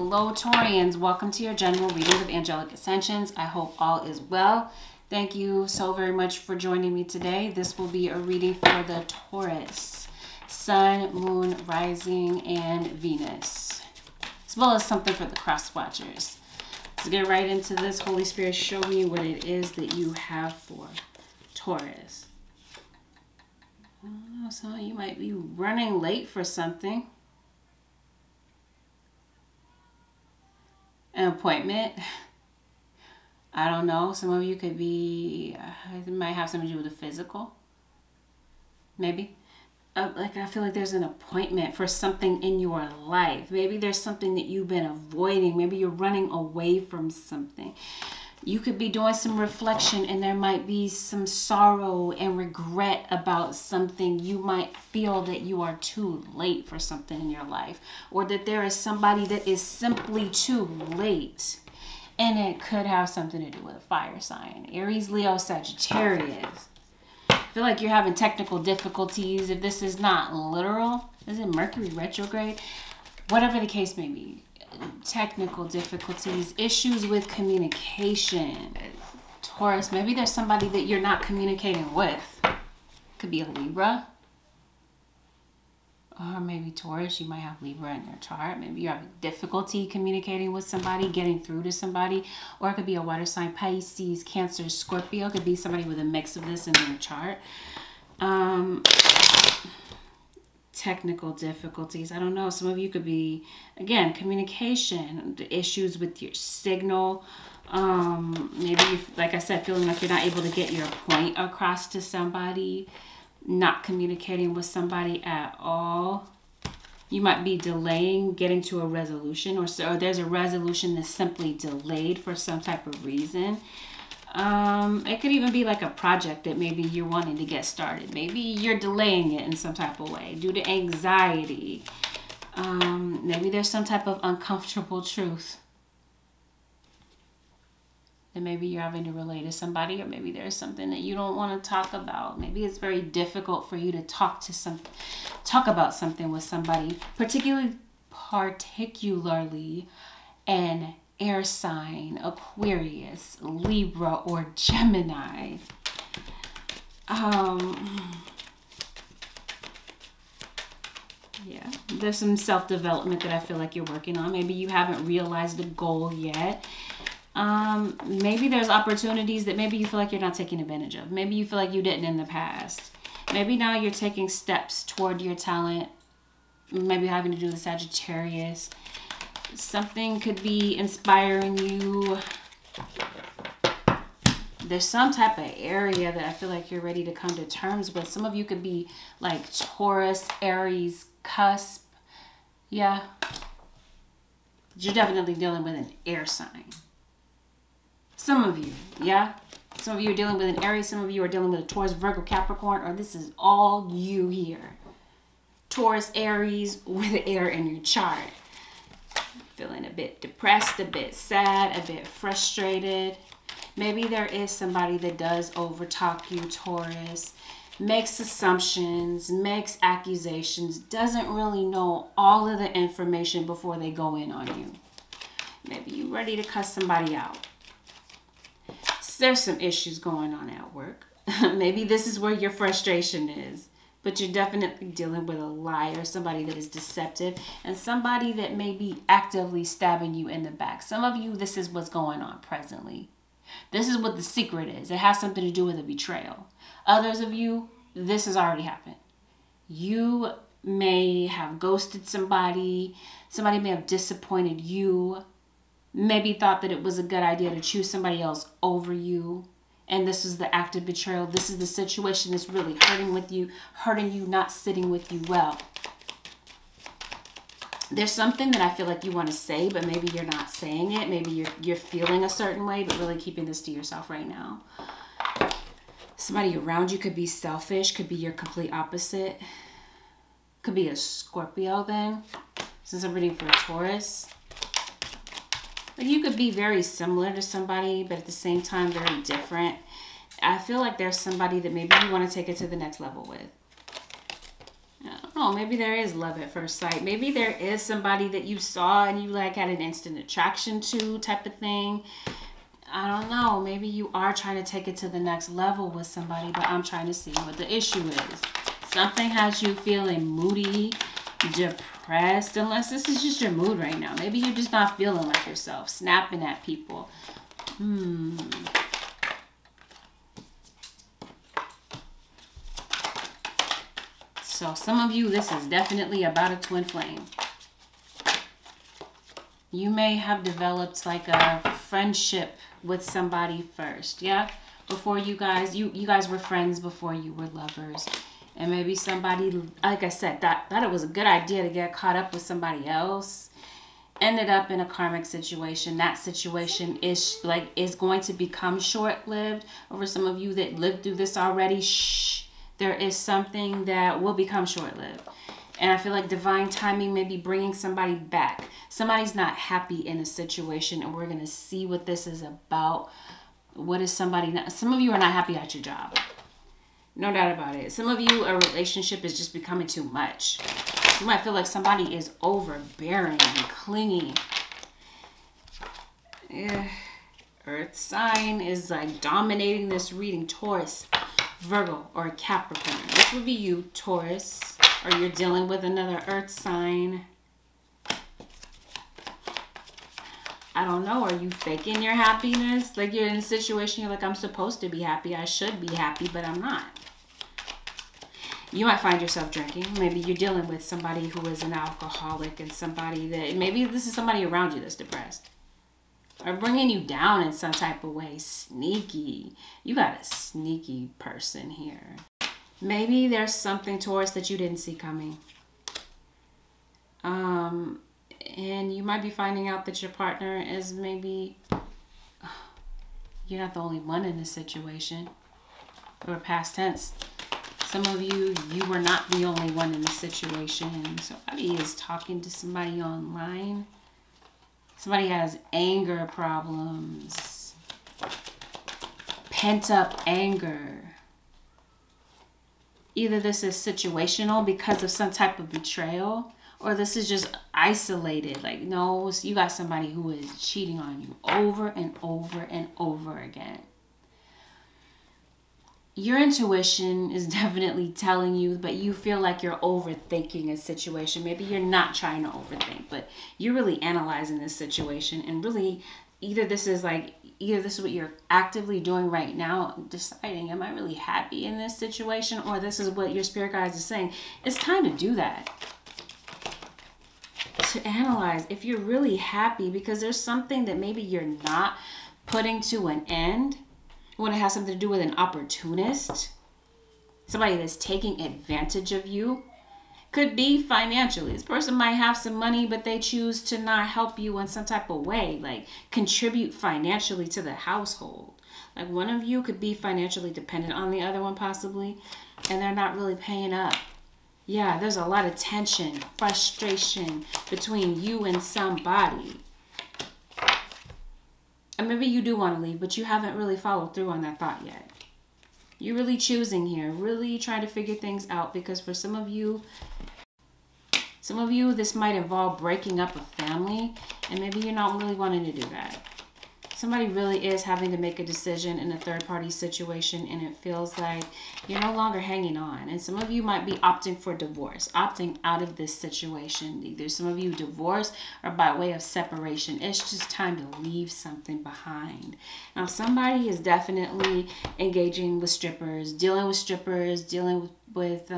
Hello Taurians, welcome to your general reading of Angelic Ascensions. I hope all is well. Thank you so very much for joining me today. This will be a reading for the Taurus, Sun, Moon, Rising, and Venus, as well as something for the cross watchers. Let's get right into this. Holy Spirit, show me what it is that you have for Taurus. I don't know, some of you might be running late for something. An appointment. I don't know. Some of you could be, it might have something to do with the physical. Maybe. Like I feel like there's an appointment for something in your life. Maybe there's something that you've been avoiding. Maybe you're running away from something. You could be doing some reflection and there might be some sorrow and regret about something. You might feel that you are too late for something in your life, or that there is somebody that is simply too late. And it could have something to do with a fire sign. Aries, Leo, Sagittarius. I feel like you're having technical difficulties. If this is not literal, is it Mercury retrograde? Whatever the case may be. Technical difficulties, issues with communication. Taurus, maybe there's somebody that you're not communicating with. Could be a Libra. Or maybe Taurus, you might have Libra in your chart. Maybe you're having difficulty communicating with somebody, getting through to somebody. Or it could be a water sign, Pisces, Cancer, Scorpio. It could be somebody with a mix of this in their chart. Technical difficulties. I don't know. Some of you could be, again, communication, issues with your signal. Maybe, like I said, feeling like you're not able to get your point across to somebody. Not communicating with somebody at all. You might be delaying getting to a resolution, or there's a resolution that's simply delayed for some type of reason. It could even be like a project that maybe you're wanting to get started. Maybe you're delaying it in some type of way due to anxiety. Maybe there's some type of uncomfortable truth that maybe you're having to relay to somebody, or maybe there's something that you don't want to talk about. Maybe it's very difficult for you to talk about something with somebody, particularly an air sign, Aquarius, Libra, or Gemini. Yeah, there's some self-development that I feel like you're working on. Maybe you haven't realized the goal yet. Maybe there's opportunities that maybe you feel like you're not taking advantage of. Maybe you feel like you didn't in the past. Maybe now you're taking steps toward your talent. Maybe having to do with Sagittarius. Something could be inspiring you. There's some type of area that I feel like you're ready to come to terms with. Some of you could be like Taurus, Aries, cusp. Yeah. You're definitely dealing with an air sign. Some of you, yeah. Some of you are dealing with an Aries. Some of you are dealing with a Taurus, Virgo, Capricorn, or this is all you here. Taurus, Aries with air in your chart. Feeling a bit depressed, a bit sad, a bit frustrated. Maybe there is somebody that does overtalk you, Taurus. Makes assumptions, makes accusations, doesn't really know all of the information before they go in on you. Maybe you're ready to cuss somebody out. There's some issues going on at work. Maybe this is where your frustration is. But you're definitely dealing with a liar, somebody that is deceptive, and somebody that may be actively stabbing you in the back. Some of you, this is what's going on presently. This is what the secret is. It has something to do with a betrayal. Others of you, this has already happened. You may have ghosted somebody. Somebody may have disappointed you. Maybe thought that it was a good idea to choose somebody else over you. And this is the act of betrayal. This is the situation that's really hurting you, not sitting with you well. There's something that I feel like you want to say, but maybe you're not saying it. Maybe you're feeling a certain way, but really keeping this to yourself right now. Somebody around you could be selfish, could be your complete opposite. Could be a Scorpio then, since I'm reading for a Taurus. But you could be very similar to somebody, but at the same time, very different. I feel like there's somebody that maybe you want to take it to the next level with. Oh, maybe there is love at first sight. Maybe there is somebody that you saw and you like had an instant attraction to type of thing. I don't know. Maybe you are trying to take it to the next level with somebody, but I'm trying to see what the issue is. Something has you feeling moody, depressed, unless this is just your mood right now. Maybe you're just not feeling like yourself, snapping at people. So some of you, this is definitely about a twin flame. You may have developed like a friendship with somebody first, yeah? Before you guys were friends before you were lovers. And maybe somebody, like I said, thought it was a good idea to get caught up with somebody else. Ended up in a karmic situation. That situation is going to become short-lived. Or for some of you that lived through this already, there is something that will become short-lived. And I feel like divine timing may be bringing somebody back. Somebody's not happy in a situation, and we're going to see what this is about. What is somebody not? Some of you are not happy at your job. No doubt about it. Some of you, a relationship is just becoming too much. You might feel like somebody is overbearing and clingy. Earth sign is like dominating this reading. Taurus, Virgo, or Capricorn. This would be you, Taurus, or you're dealing with another earth sign. I don't know. Are you faking your happiness? Like you're in a situation, you're like, I'm supposed to be happy. I should be happy, but I'm not. You might find yourself drinking. Maybe you're dealing with somebody who is an alcoholic and somebody that, maybe this is somebody around you that's depressed. Or bringing you down in some type of way. Sneaky. You got a sneaky person here. Maybe there's something, Taurus, that you didn't see coming. And you might be finding out that your partner is maybe, you're not the only one in this situation. Or past tense. Some of you, you were not the only one in this situation. Somebody is talking to somebody online. Somebody has anger problems. Pent up anger. Either this is situational because of some type of betrayal, or this is just isolated. Like, no, you got somebody who is cheating on you over and over and over again. Your intuition is definitely telling you, but you feel like you're overthinking a situation. Maybe you're not trying to overthink, but you're really analyzing this situation. And really, either this is what you're actively doing right now, deciding, am I really happy in this situation? Or this is what your spirit guides is saying. It's time to do that. To analyze if you're really happy, because there's something that maybe you're not putting to an end. When it has something to do with an opportunist, somebody that's taking advantage of you. Could be financially. This person might have some money, but they choose to not help you in some type of way, like contribute financially to the household. Like one of you could be financially dependent on the other one possibly, and they're not really paying up. Yeah, there's a lot of tension, frustration between you and somebody. And maybe you do want to leave, but you haven't really followed through on that thought yet. You're really choosing here, really trying to figure things out, because for some of you, this might involve breaking up a family, and maybe you're not really wanting to do that. Somebody really is having to make a decision in a third-party situation, and it feels like you're no longer hanging on. And some of you might be opting for divorce, opting out of this situation. Either some of you divorce or by way of separation. It's just time to leave something behind. Now, somebody is definitely engaging with strippers, dealing with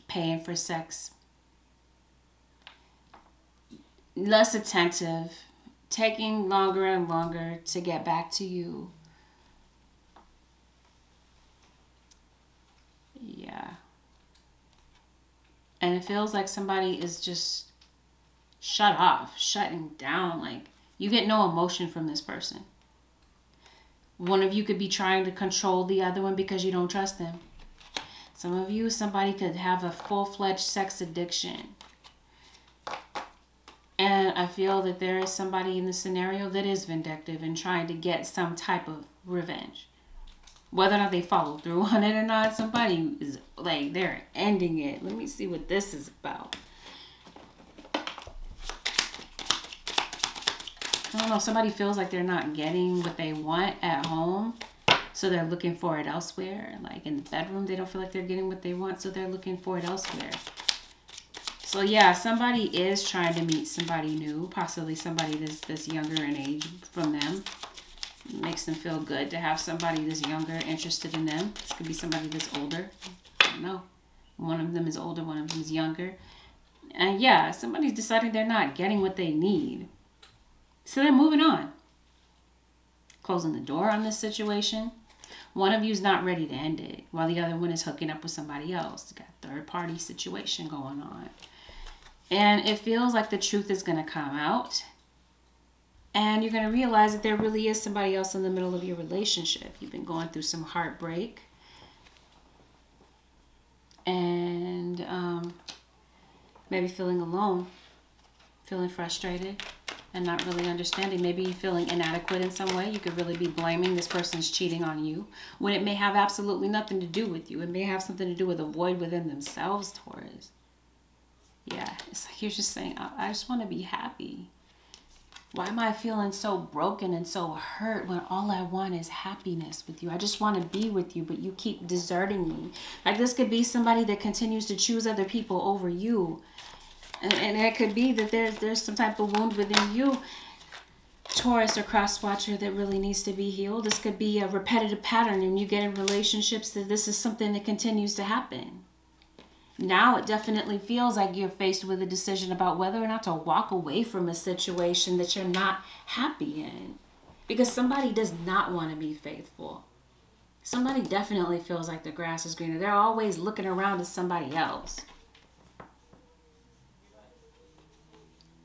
paying for sex. Less attentive. Taking longer and longer to get back to you. Yeah. And it feels like somebody is just shutting down. Like you get no emotion from this person. One of you could be trying to control the other one because you don't trust them. Some of you, somebody could have a full-fledged sex addiction. And I feel that there is somebody in the scenario that is vindictive and trying to get some type of revenge. Whether or not they follow through on it or not, somebody is like, they're ending it. Let me see what this is about. I don't know. Somebody feels like they're not getting what they want at home, so they're looking for it elsewhere. Like in the bedroom, they don't feel like they're getting what they want, so they're looking for it elsewhere. So yeah, somebody is trying to meet somebody new, possibly somebody that's younger in age from them. It makes them feel good to have somebody that's younger interested in them. This could be somebody that's older. I don't know. One of them is older, one of them is younger. And yeah, somebody's deciding they're not getting what they need. So they're moving on. Closing the door on this situation. One of you is not ready to end it, while the other one is hooking up with somebody else. Got a third-party situation going on. And it feels like the truth is going to come out. And you're going to realize that there really is somebody else in the middle of your relationship. You've been going through some heartbreak. And maybe feeling alone. Feeling frustrated. And not really understanding. Maybe feeling inadequate in some way. You could really be blaming this person's cheating on you, when it may have absolutely nothing to do with you. It may have something to do with a void within themselves, Taurus. Yeah, it's like you're just saying, I just want to be happy. Why am I feeling so broken and so hurt when all I want is happiness with you? I just want to be with you, but you keep deserting me. Like this could be somebody that continues to choose other people over you. And it could be that there's some type of wound within you, Taurus or cross watcher, that really needs to be healed. This could be a repetitive pattern, and you get in relationships that this is something that continues to happen. Now it definitely feels like you're faced with a decision about whether or not to walk away from a situation that you're not happy in. Because somebody does not want to be faithful. Somebody definitely feels like the grass is greener. They're always looking around at somebody else.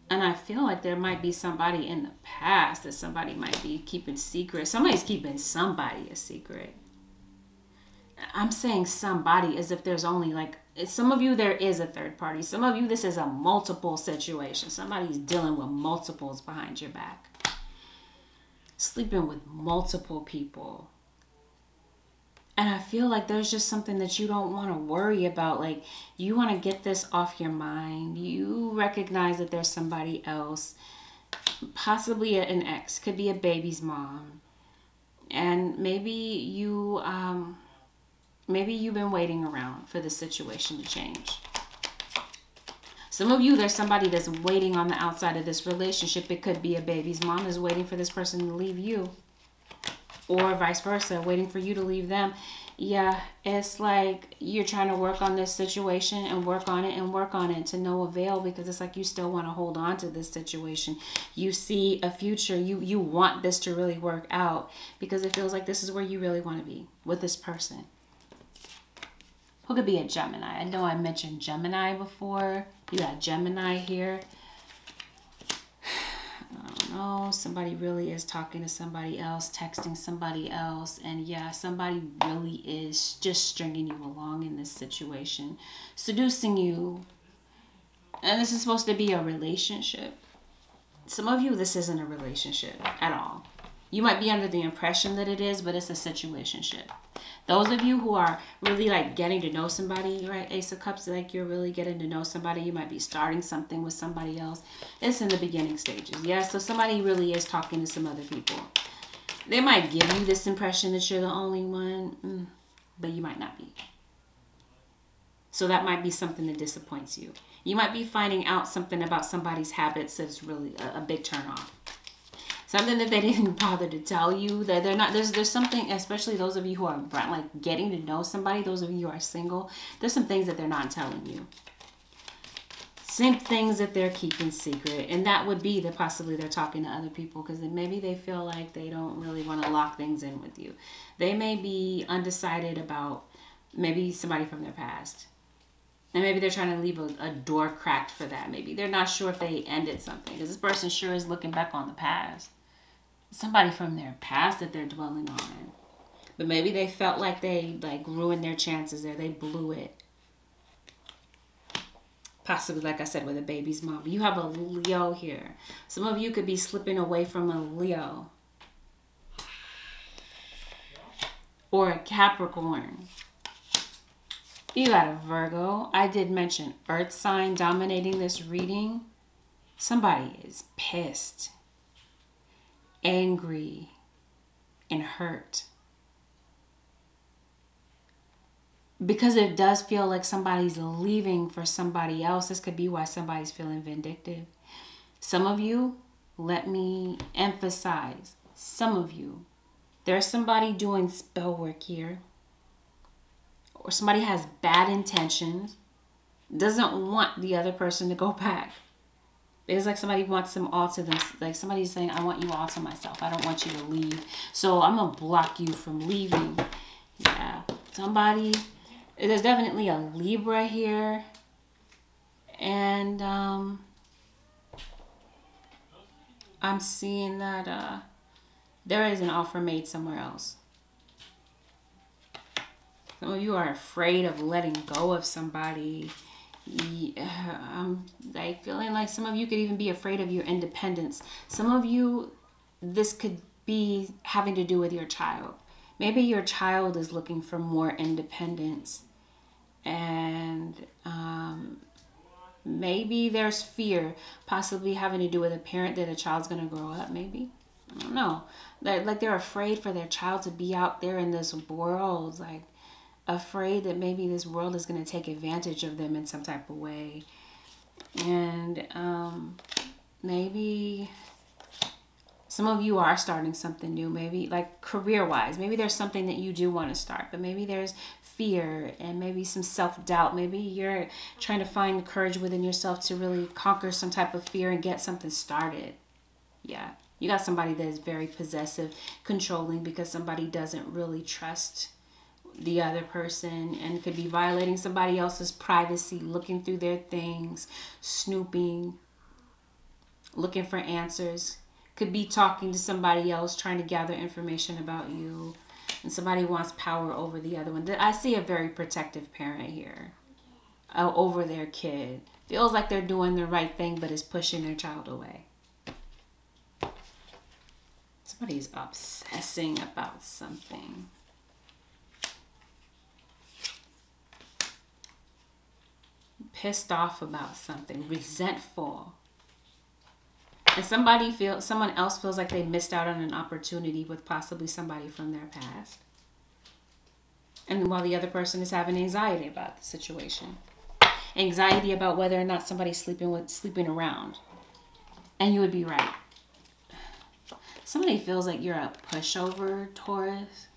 And I feel like there might be somebody in the past that somebody might be keeping secret. Somebody's keeping somebody a secret. I'm saying somebody as if there's only like, some of you there is a third party. Some of you this is a multiple situation. Somebody's dealing with multiples behind your back. Sleeping with multiple people. And I feel like there's just something that you don't want to worry about. Like, you want to get this off your mind. You recognize that there's somebody else. Possibly an ex. Could be a baby's mom. And maybe you've been waiting around for the situation to change. Some of you, there's somebody that's waiting on the outside of this relationship. It could be a baby's mom is waiting for this person to leave you. Or vice versa, waiting for you to leave them. Yeah, it's like you're trying to work on this situation and work on it and work on it to no avail, because it's like you still want to hold on to this situation. You see a future. You want this to really work out because it feels like this is where you really want to be with this person. Who could be a Gemini? I know I mentioned Gemini before. You got Gemini here. I don't know, somebody really is talking to somebody else, texting somebody else, and yeah, somebody really is just stringing you along in this situation, seducing you, and this is supposed to be a relationship. Some of you, this isn't a relationship at all. You might be under the impression that it is, but it's a situationship. Those of you who are really like getting to know somebody, right? Ace of Cups, like you're really getting to know somebody. You might be starting something with somebody else. It's in the beginning stages. Yeah, so somebody really is talking to some other people. They might give you this impression that you're the only one, but you might not be. So that might be something that disappoints you. You might be finding out something about somebody's habits that's really a big turn off. Something that they didn't bother to tell you, that they're not, there's something, especially those of you who are like getting to know somebody, those of you who are single, there's some things that they're not telling you. Some things that they're keeping secret. And that would be that possibly they're talking to other people because maybe they feel like they don't really want to lock things in with you. They may be undecided about maybe somebody from their past. And maybe they're trying to leave a door cracked for that. Maybe they're not sure if they ended something because this person sure is looking back on the past. Somebody from their past that they're dwelling on. But maybe they felt like they ruined their chances there. They blew it. Possibly, like I said, with a baby's mom. You have a Leo here. Some of you could be slipping away from a Leo. or a Capricorn. You got a Virgo. I did mention earth sign dominating this reading. Somebody is pissed, angry, and hurt. Because it does feel like somebody's leaving for somebody else. This could be why somebody's feeling vindictive. Some of you, let me emphasize, some of you, there's somebody doing spell work here. Or somebody has bad intentions, doesn't want the other person to go back. It's like somebody wants them all to them. Like somebody's saying, I want you all to myself. I don't want you to leave. So I'm going to block you from leaving. Yeah. Somebody, there's definitely a Libra here. And I'm seeing that there is an offer made somewhere else. Some of you are afraid of letting go of somebody. I'm like feeling like some of you could even be afraid of your independence. Some of you, this could be having to do with your child. Maybe your child is looking for more independence. And maybe there's fear possibly having to do with a parent that a child's going to grow up, maybe. I don't know. Like they're afraid for their child to be out there in this world, like afraid that maybe this world is going to take advantage of them in some type of way. And maybe some of you are starting something new, maybe like career-wise. Maybe there's something that you do want to start, but maybe there's fear and maybe some self-doubt. Maybe you're trying to find courage within yourself to really conquer some type of fear and get something started. Yeah. You got somebody that is very possessive, controlling, because somebody doesn't really trust the other person and could be violating somebody else's privacy, looking through their things, snooping, looking for answers. Could be talking to somebody else, trying to gather information about you. And somebody wants power over the other one. I see a very protective parent here over their kid. Feels like they're doing the right thing, but is pushing their child away. Somebody's obsessing about something. Pissed off about something. Resentful. And someone else feels like they missed out on an opportunity with possibly somebody from their past. And while the other person is having anxiety about the situation. Anxiety about whether or not somebody's sleeping around. And you would be right. Somebody feels like you're a pushover, Taurus.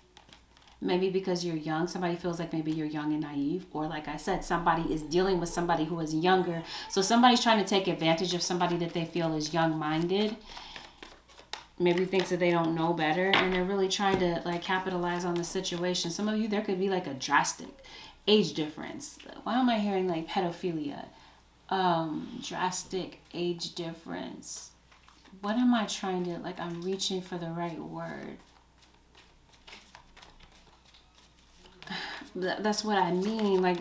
Maybe because you're young. Somebody feels like maybe you're young and naive. Or like I said, somebody is dealing with somebody who is younger. So somebody's trying to take advantage of somebody that they feel is young-minded. Maybe thinks that they don't know better. And they're really trying to like capitalize on the situation. Some of you, there could be like a drastic age difference. Why am I hearing like pedophilia? Drastic age difference. What am I trying to, like I'm reaching for the right word. That's what I mean. Like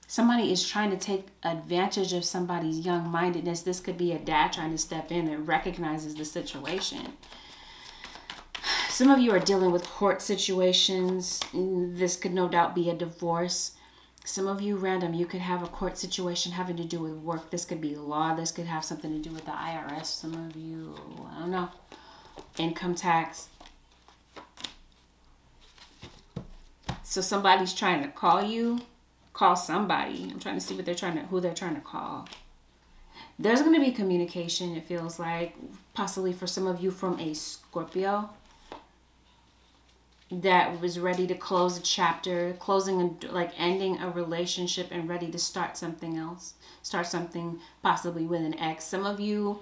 somebody is trying to take advantage of somebody's young-mindedness. This could be a dad trying to step in and recognizes the situation. Some of you are dealing with court situations. This could no doubt be a divorce. Some of you random, you could have a court situation having to do with work. This could be law. This could have something to do with the IRS. Some of you, I don't know, income tax. So somebody's trying to call you. Call somebody. I'm trying to see what who they're trying to call. There's going to be communication, it feels like, possibly for some of you from a Scorpio that was ready to close a chapter, ending a relationship and ready to start something else. Start something possibly with an ex. Some of you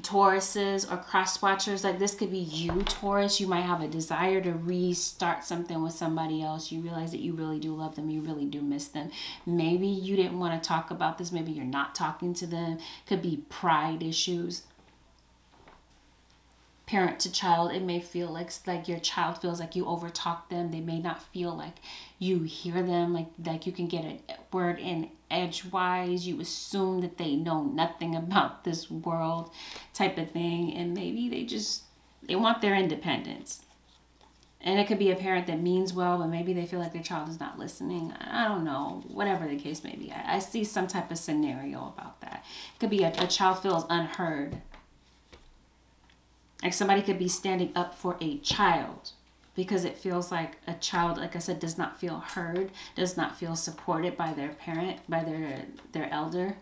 Tauruses or cross watchers, like this could be you, Taurus. You might have a desire to restart something with somebody else. You realize that you really do love them. You really do miss them. Maybe you didn't want to talk about this. Maybe you're not talking to them. Could be pride issues. Parent to child, it may feel like your child feels like you overtalk them. They may not feel like you hear them, like you can get a word in edgewise. You assume that they know nothing about this world type of thing. And maybe they want their independence. And it could be a parent that means well, but maybe they feel like their child is not listening. I don't know. Whatever the case may be. I see some type of scenario about that. It could be a child feels unheard. Like somebody could be standing up for a child because it feels like a child, like I said, does not feel heard, does not feel supported by their parent, by their elder.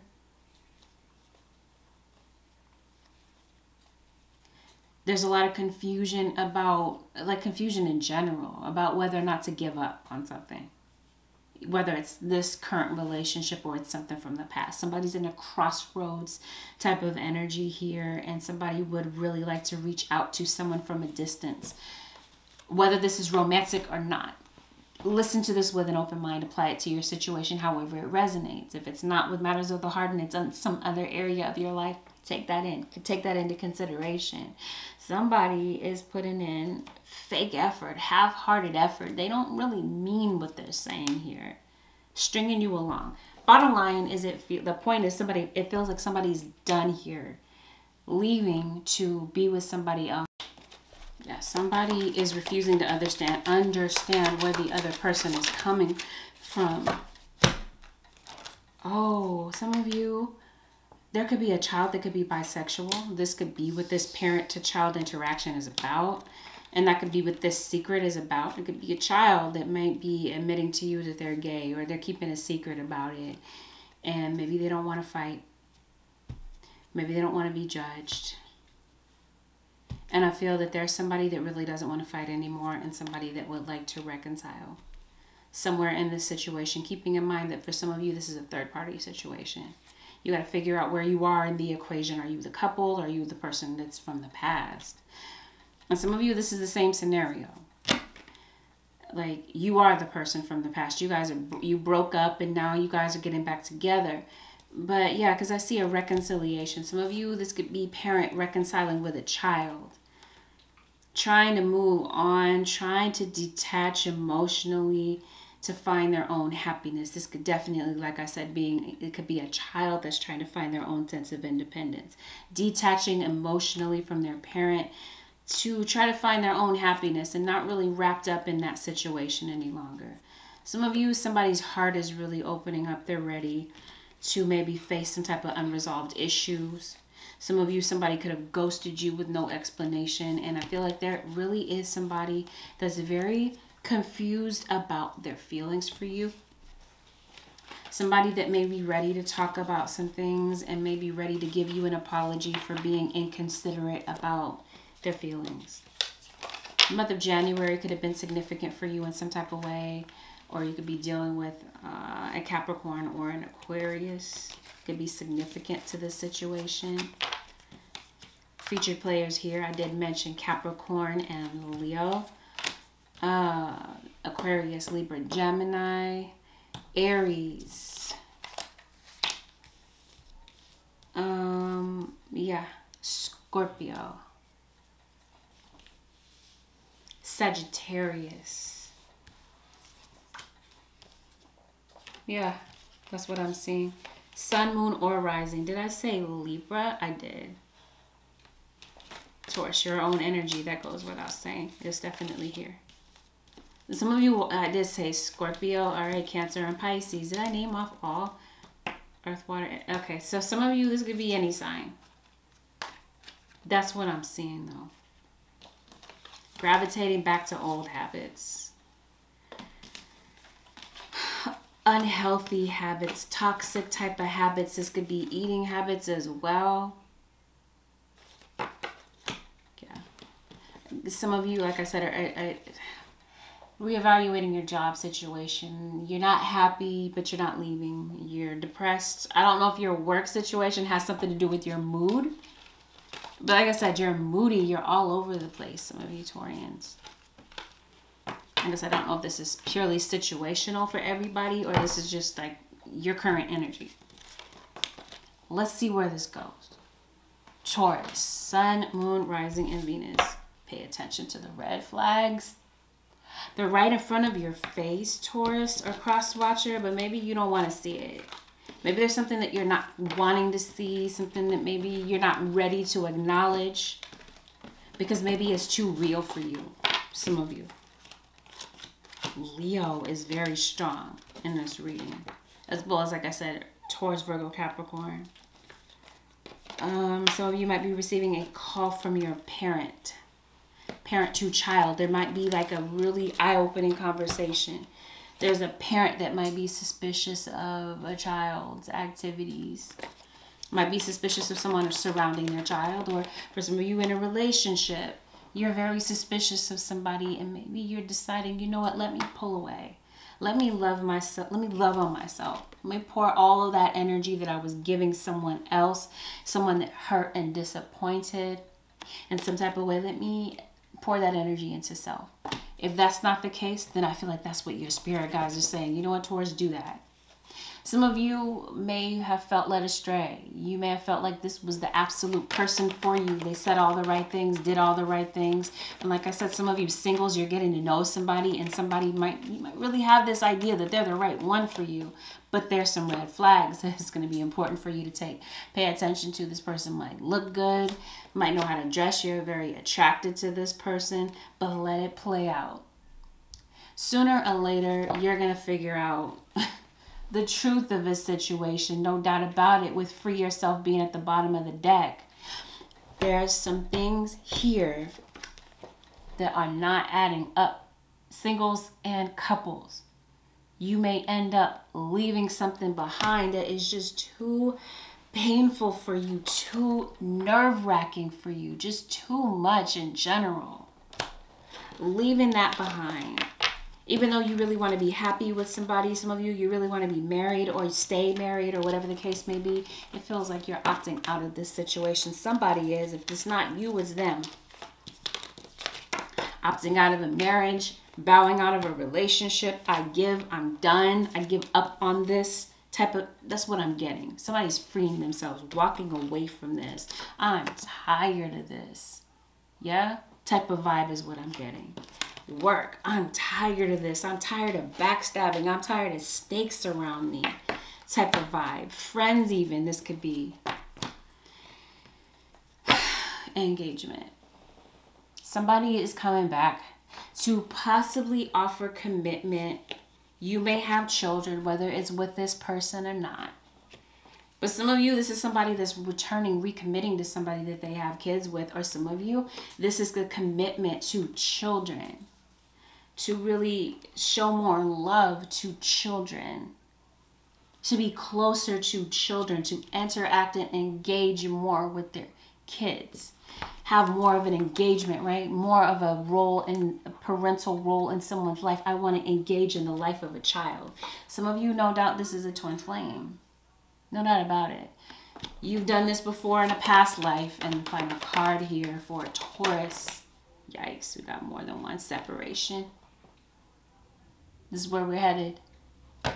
There's a lot of confusion about, like confusion in general, about whether or not to give up on something. Whether it's this current relationship or it's something from the past. Somebody's in a crossroads type of energy here, and somebody would really like to reach out to someone from a distance. Whether this is romantic or not. Listen to this with an open mind. Apply it to your situation however it resonates. If it's not with matters of the heart and it's on some other area of your life, take that into consideration. Somebody is putting in fake effort, half-hearted effort. They don't really mean what they're saying here. Stringing you along. Bottom line is, the point is it feels like somebody's done here, leaving to be with somebody else. Yeah, somebody is refusing to understand where the other person is coming from. Oh, some of you, there could be a child that could be bisexual. This could be what this parent-to-child interaction is about. And that could be what this secret is about. It could be a child that might be admitting to you that they're gay, or they're keeping a secret about it. And maybe they don't want to fight. Maybe they don't want to be judged. And I feel that there's somebody that really doesn't want to fight anymore, and somebody that would like to reconcile somewhere in this situation, keeping in mind that for some of you, this is a third-party situation. You got to figure out where you are in the equation. Are you the couple? Or are you the person that's from the past? And some of you, this is the same scenario. Like, you are the person from the past. You broke up, and now you guys are getting back together. But yeah, because I see a reconciliation. Some of you, this could be parent reconciling with a child. Trying to move on, trying to detach emotionally to find their own happiness. This could definitely, like I said, it could be a child that's trying to find their own sense of independence. Detaching emotionally from their parent to try to find their own happiness and not really wrapped up in that situation any longer. Some of you, somebody's heart is really opening up. They're ready to maybe face some type of unresolved issues. Some of you, somebody could have ghosted you with no explanation. And I feel like there really is somebody that's very confused about their feelings for you. Somebody that may be ready to talk about some things and may be ready to give you an apology for being inconsiderate about their feelings. The month of January could have been significant for you in some type of way. Or you could be dealing with a Capricorn or an Aquarius. Could be significant to this situation. Featured players here, I did mention Capricorn and Leo. Aquarius, Libra, Gemini, Aries. Yeah, Scorpio. Sagittarius. Yeah, that's what I'm seeing. Sun, moon, or rising. Did I say Libra? I did. Taurus, your own energy. That goes without saying. It's definitely here. Some of you, I did say Scorpio. All right, Cancer, and Pisces. Did I name off all? Earth, water. Okay, so some of you, this could be any sign. That's what I'm seeing, though. Gravitating back to old habits. Unhealthy habits, toxic type of habits. This could be eating habits as well. Yeah. Some of you, like I said, are reevaluating your job situation. You're not happy, but you're not leaving. You're depressed. I don't know if your work situation has something to do with your mood. But like I said, you're moody. You're all over the place, some of you Taurians. I guess I don't know if this is purely situational for everybody or this is just like your current energy. Let's see where this goes. Taurus, Sun, Moon, Rising, and Venus. Pay attention to the red flags. They're right in front of your face, Taurus or cross watcher, but maybe you don't want to see it. Maybe there's something that you're not wanting to see, something that maybe you're not ready to acknowledge because maybe it's too real for you, some of you. Leo is very strong in this reading. As well as, like I said, Taurus, Virgo, Capricorn. Some of you might be receiving a call from your parent. Parent to child. There might be like a really eye-opening conversation. There's a parent that might be suspicious of a child's activities. Might be suspicious of someone surrounding their child. Or for some of you in a relationship, you're very suspicious of somebody, and maybe you're deciding, you know what, let me pull away. Let me love myself. Let me love on myself. Let me pour all of that energy that I was giving someone else, someone that hurt and disappointed in some type of way. Let me pour that energy into self. If that's not the case, then I feel like that's what your spirit guides are saying. You know what, Taurus, do that. Some of you may have felt led astray. You may have felt like this was the absolute person for you. They said all the right things, did all the right things. And like I said, some of you singles, you're getting to know somebody, and you might really have this idea that they're the right one for you. But there's some red flags that it's going to be important for you to pay attention to. This person might look good, might know how to dress. You're very attracted to this person, but let it play out. Sooner or later, you're going to figure out the truth of a situation, no doubt about it, with Free Yourself being at the bottom of the deck. There's some things here that are not adding up. Singles and couples. You may end up leaving something behind that is just too painful for you, too nerve-wracking for you, just too much in general. Leaving that behind. Even though you really want to be happy with somebody, some of you really want to be married or stay married or whatever the case may be, it feels like you're opting out of this situation. Somebody is. If it's not you, it's them. Opting out of a marriage, bowing out of a relationship. I'm done. I give up on this that's what I'm getting. Somebody's freeing themselves, walking away from this. I'm tired of this. Yeah? Type of vibe is what I'm getting. Work. I'm tired of this. I'm tired of backstabbing. I'm tired of snakes around me. Type of vibe. Friends even. This could be engagement. Somebody is coming back to possibly offer commitment. You may have children, whether it's with this person or not. But some of you, this is somebody that's returning, recommitting to somebody that they have kids with. Or some of you, this is the commitment to children. To really show more love to children. To be closer to children. To interact and engage more with their kids. Have more of an engagement, right? More of a role, in a parental role in someone's life. I want to engage in the life of a child. Some of you, no doubt, this is a twin flame. No doubt about it. You've done this before in a past life. And find a card here for a Taurus. Yikes, we got more than one separation. This is where we're headed.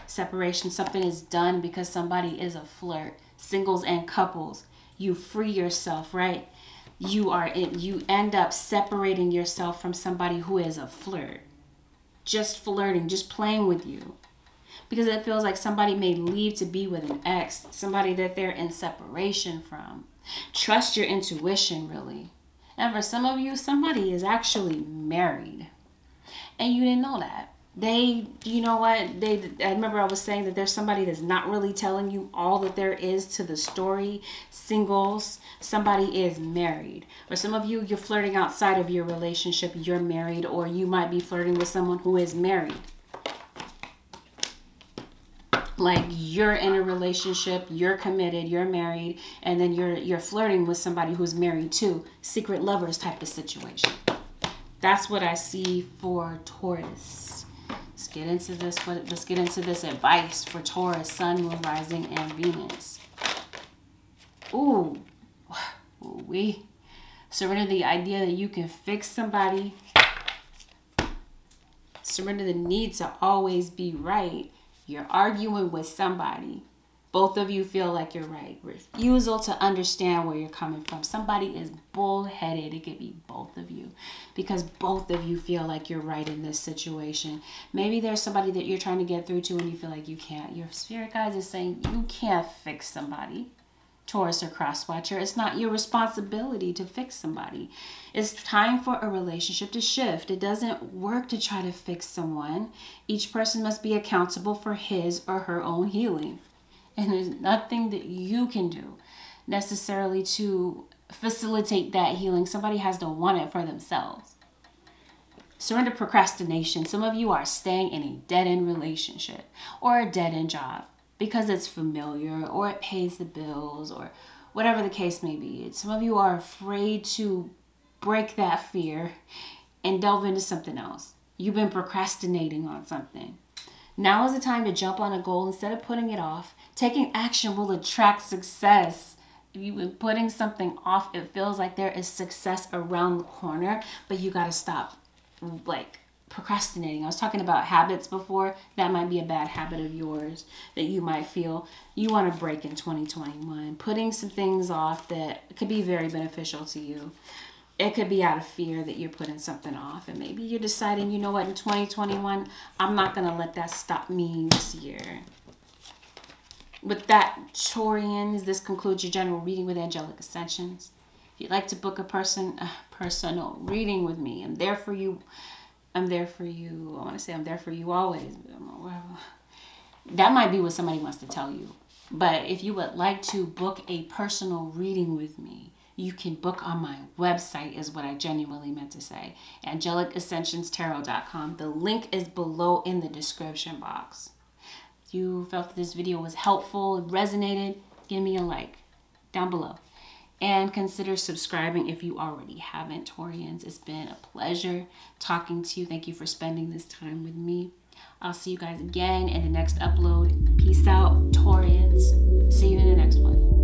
Separation. Something is done because somebody is a flirt. Singles and couples. You free yourself, right? You end up separating yourself from somebody who is a flirt. Just flirting, just playing with you. Because it feels like somebody may leave to be with an ex. Somebody that they're in separation from. Trust your intuition, really. And for some of you, somebody is actually married. And you didn't know that. You know what? I remember I was saying that there's somebody that's not really telling you all that there is to the story. Singles, somebody is married. Or some of you, you're flirting outside of your relationship. You're married, or you might be flirting with someone who is married. Like you're in a relationship, you're committed, you're married, and then you're flirting with somebody who's married too. Secret lovers type of situation. That's what I see for Taurus. Let's get into this advice for Taurus, Sun, Moon, Rising, and Venus. Ooh, we surrender the idea that you can fix somebody. Surrender the need to always be right. You're arguing with somebody. Both of you feel like you're right. Refusal to understand where you're coming from. Somebody is bullheaded. It could be both of you. Because both of you feel like you're right in this situation. Maybe there's somebody that you're trying to get through to and you feel like you can't. Your spirit guides is saying you can't fix somebody. Taurus or cross watcher. It's not your responsibility to fix somebody. It's time for a relationship to shift. It doesn't work to try to fix someone. Each person must be accountable for his or her own healing. And there's nothing that you can do necessarily to facilitate that healing. Somebody has to want it for themselves. Surrender procrastination. Some of you are staying in a dead-end relationship or a dead-end job because it's familiar or it pays the bills or whatever the case may be. Some of you are afraid to break that fear and delve into something else. You've been procrastinating on something. Now is the time to jump on a goal instead of putting it off. Taking action will attract success. If you've been putting something off, it feels like there is success around the corner, but you got to stop like procrastinating. I was talking about habits before. That might be a bad habit of yours that you might feel you want to break in 2021. Putting some things off that could be very beneficial to you. It could be out of fear that you're putting something off. And maybe you're deciding, you know what, in 2021, I'm not going to let that stop me this year. With that, Taurians, this concludes your general reading with Angelic Ascensions. If you'd like to book a personal reading with me, I'm there for you. I'm there for you. I want to say I'm there for you always. That might be what somebody wants to tell you. But if you would like to book a personal reading with me, you can book on my website is what I genuinely meant to say. AngelicAscensionsTarot.com. The link is below in the description box. If you felt that this video was helpful, it resonated, give me a like down below. And consider subscribing if you already haven't, Taurians. It's been a pleasure talking to you. Thank you for spending this time with me. I'll see you guys again in the next upload. Peace out, Taurians. See you in the next one.